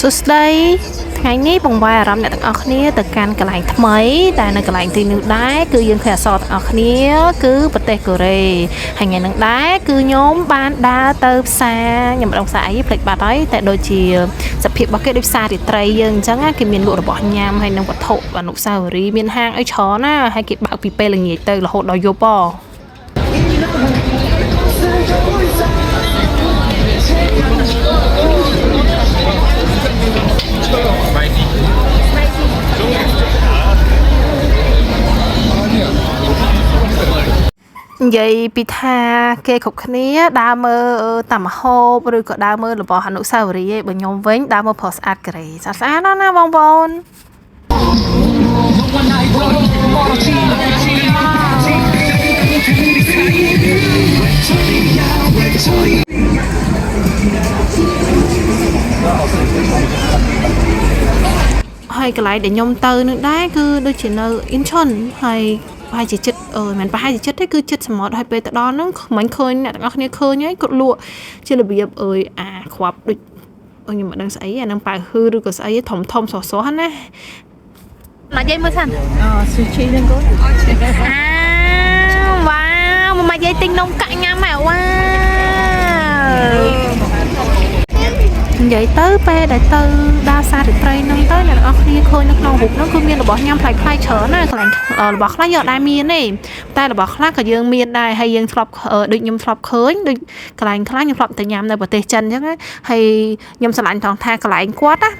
សួស្តីថ្ងៃនេះបងប្អូនអារម្មណ៍អ្នកទាំងអស់គ្នាទៅកាន់កន្លែងថ្មីតែនៅកន្លែងទីនេះដែរគឺយើងឃើញអក្សរទាំងអស់គ្នាគឺប្រទេសកូរ៉េហើយថ្ងៃនេះដែរគឺខ្ញុំបានដើរទៅផ្សារខ្ញុំមិនដឹងផ្សារអីភ្លេចបាត់ហើយតែដូចជាសភាពរបស់គេដូចផ្សាររាត្រីយើងអញ្ចឹងគេមានលក់របស់ញ៉ាំហើយនឹងវត្ថុអនុស្សាវរីយ៍មានហាងអីច្រើនណាហើយគេបើកពីពេលល្ងាចទៅរហូតដល់យប់ហ៎និយាយពីថាគេគ្រប់គ្នាដើរមើលតាមម្ហូបឬក៏ដើរមើលរបស់អនុស្សាវរីយ៍ឯងបើខ្ញុំវិញដើរមើលព្រោះស្អាតក្រេស្អាតណាបងប្អូនហើយកន្លែងដែលខ្ញុំទៅនឹងដែរគឺដូចជានៅអ៊ីនឈុនហើយប្រហែលជាចិត្តមិនប្រហែលជាចិត្តទេគឺចិត្តសមុទ្រហើយពេលទៅដល់ហ្នឹងមិនឃើញអ្នកទាំងអស់គ្នាឃើញហើយគាត់លក់ជារបៀបខ្វាប់ដូចខ្ញុំមិនដឹងស្អីអានឹងប៉ៅហឺឬក៏ស្អីធំធំស្រស់ៗណាមកយាយមើលសិនស៊ូឈីហ្នឹងគាត់វ៉ាវមកយាយទិញនំកាក់ញ៉ាំហ៎វ៉ានិយាយទៅពេលដែលទៅដើរសាររាត្រីហ្នឹងទៅអ្នកនរគ្នាឃើញនៅក្នុងរូបហ្នឹងគឺមានរបស់ញ៉ាំប្លែកៗច្រើនណាកន្លែងរបស់ខ្លះយើងអត់ដែរមានទេតែរបស់ខ្លះក៏យើងមានដែរហើយយើងធ្លាប់ដូចខ្ញុំធ្លាប់ឃើញដូចកន្លែងខ្លះខ្ញុំធ្លាប់ទៅញ៉ាំនៅប្រទេសចិនអញ្ចឹងហើយខ្ញុំស្រឡាញ់ថងថាកន្លែងគាត់ណា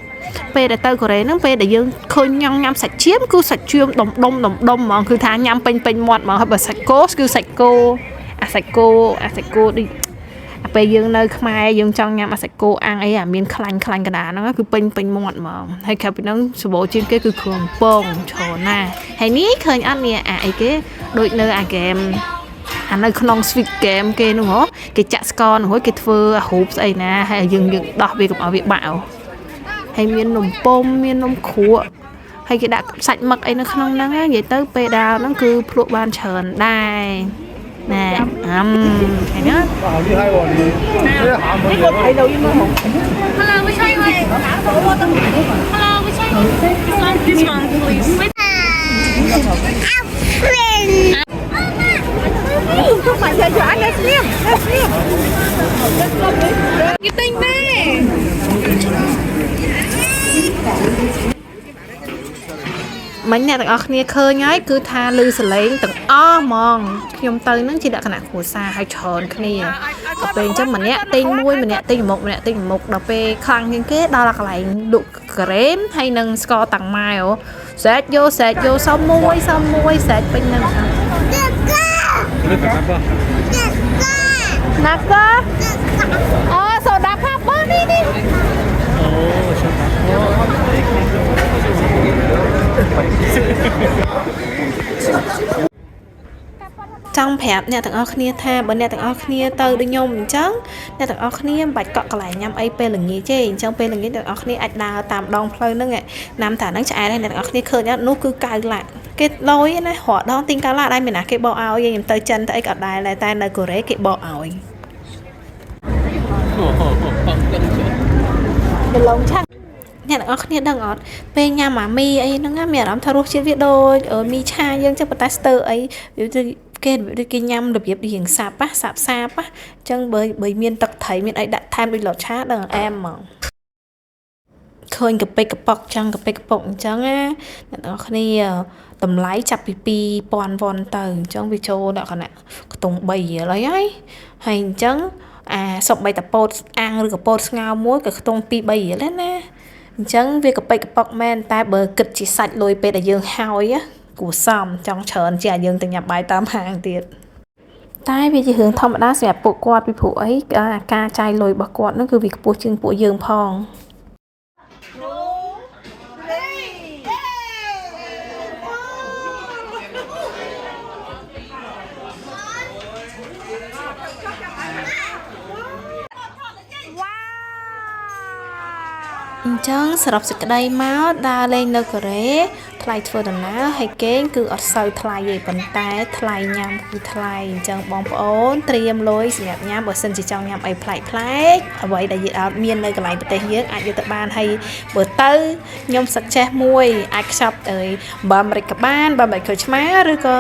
ពេលដែលទៅកូរ៉េហ្នឹងពេលដែលយើងឃើញញ៉ាំសាច់ជៀមគឺសាច់ជៀមដុំហ្មងគឺថាញ៉ាំពេញមាត់ហ្មងហើយបើសាច់គោគឺសាច់គោអាសាច់គោដូចពេលយើងនៅខ្មែរយើងចង់ញ៉ាំអាសាច់គោអាំងអីមានខ្លាញ់កណ្ដាលហ្នឹងគឺពេញមាត់ហ្មងហើយក្រៅពីហ្នឹងសម្បូរជាងគេគឺគ្រឿងពងច្រើនណាស់ហើយនេះឃើញអត់នេះអីគេដូចនៅអាហ្គេមនៅក្នុង Squid Game គេនោះហ៎គេចាក់ស្ករនោះគេធ្វើរូបស្អីណាហើយយើងដោះវាកុំឲ្យវាបាក់ហើយមាននំពុំមាននំគ្រក់ហើយគេដាក់សាច់មឹកអីនៅក្នុងហ្នឹងនិយាយទៅពេលដើរហ្នឹងគឺភ្លក់បានច្រើនដែរnè thấy đó cái cột thấy đâu nhưng mà không hello we try hello we try this one please không phải chờ cho anh let's live cái tinh nè mình nèទាំងអស់គ្នាឃើញហើយគឺថាលឺសលេងទាំងអស់ហ្មងខ្ញុំទៅនឹងជាលក្ខណៈគ្រួសារហើយច្រើនគ្នាដល់ពេលអញ្ចឹងម្នាក់ទិញមួយម្នាក់ទិញមុខដល់ពេលខ្លាំងជាងគេដល់កន្លែងលក់ក្រែមហើយនឹងស្ករតាំងម៉ែស្រែកយកសុំមួយស្រែកពេញនឹងណាកាអូសូដាផាប់បងនេះចង់ប្រាប់អ្នកទាំងអស់គ្នាថាបើអ្នកទាំងអស់គ្នាទៅដូចខ្ញុំអញ្ចឹងអ្នកទាំងអស់គ្នាមិនបាច់កក់កន្លែងញ៉ាំអីពេលល្ងាចទេអញ្ចឹងពេលល្ងាចអ្នកទាំងអស់គ្នាអាចដើរតាមដងផ្លូវហ្នឹងណាំតាហ្នឹងឆ្អែតហើយអ្នកទាំងអស់គ្នាឃើញអត់នោះគឺកៅឡាក់គេលយណារត់ដងទិញកៅឡាក់ដែរមានណាគេបោកឲ្យខ្ញុំទៅចិនទៅអីក៏អត់ដែរតែនៅកូរ៉េគេបោកឲ្យដលងឆាក់អ្នកទាំងអស់គ្នាដឹងអត់ពេលញ៉ាំអាមីអីហ្នឹងមានអារម្មណ៍ថារសជាតិវាដូចមីឆាយើងចឹងប៉ុន្តែស្ទើរអីគេញ៉ាំរបៀបរៀងសាប់សាបអញ្ចឹងបើមានទឹកត្រីមានអីដាក់ថែមដូចលតឆាដល់អែមហ្មងឃើញកាពិកប៉ុកចឹងកាពិកប៉ុកអញ្ចឹងណាអ្នកទាំងអស់គ្នាតម្លៃចាប់ពី2000វ៉ុនទៅអញ្ចឹងវាចូលលក្ខណៈខ្ទង់3រៀលហើយអញ្ចឹងសុបបីតាពោតអាំងឬក៏ពោតស្ងោរមួយក៏ខ្ទង់2-3រៀលដែរណាអញ្ចឹងវាកាពិកប៉ុកមែនតែបើគិតជាសាច់លុយពេលដែលយើងហើយគួរសមចង់ច្រើនជាយើងទៅញ៉ាំបាយតាមហាងទៀតតែវាជារឿងធម្មតាសម្រាប់ពួកគាត់ពីព្រោះអីការចាយលុយរបស់គាត់ហ្នឹងគឺវាខ្ពស់ជាងពួកយើងផង ចឹងសរុបសេចក្តីមកដើរលេងនៅកូរ៉េថ្លៃធ្វើដំណើរហើយគេងគឺអត់សូវថ្លៃទេប៉ុន្តែថ្លៃញ៉ាំគឺថ្លៃអញ្ចឹងបងប្អូនត្រៀមលុយសម្រាប់ញ៉ាំបើសិនជាចង់ញ៉ាំអីប្លែកអ្វីដែលយើងអត់មាននៅកន្លែងប្រទេសយើងអាចយកទៅបានហើយបើទៅខ្ញុំសឹកចេះមួយអាចខ្ចប់បើអាមេរិកក៏បានបើអាមេរិកក្រូចឆ្មាឬក៏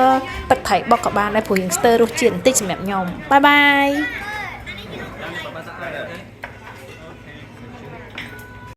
ទឹកត្រីបុកក៏បានដែរព្រោះយើងស្ទើររសជាតិបន្តិចសម្រាប់ខ្ញុំបាយបាយ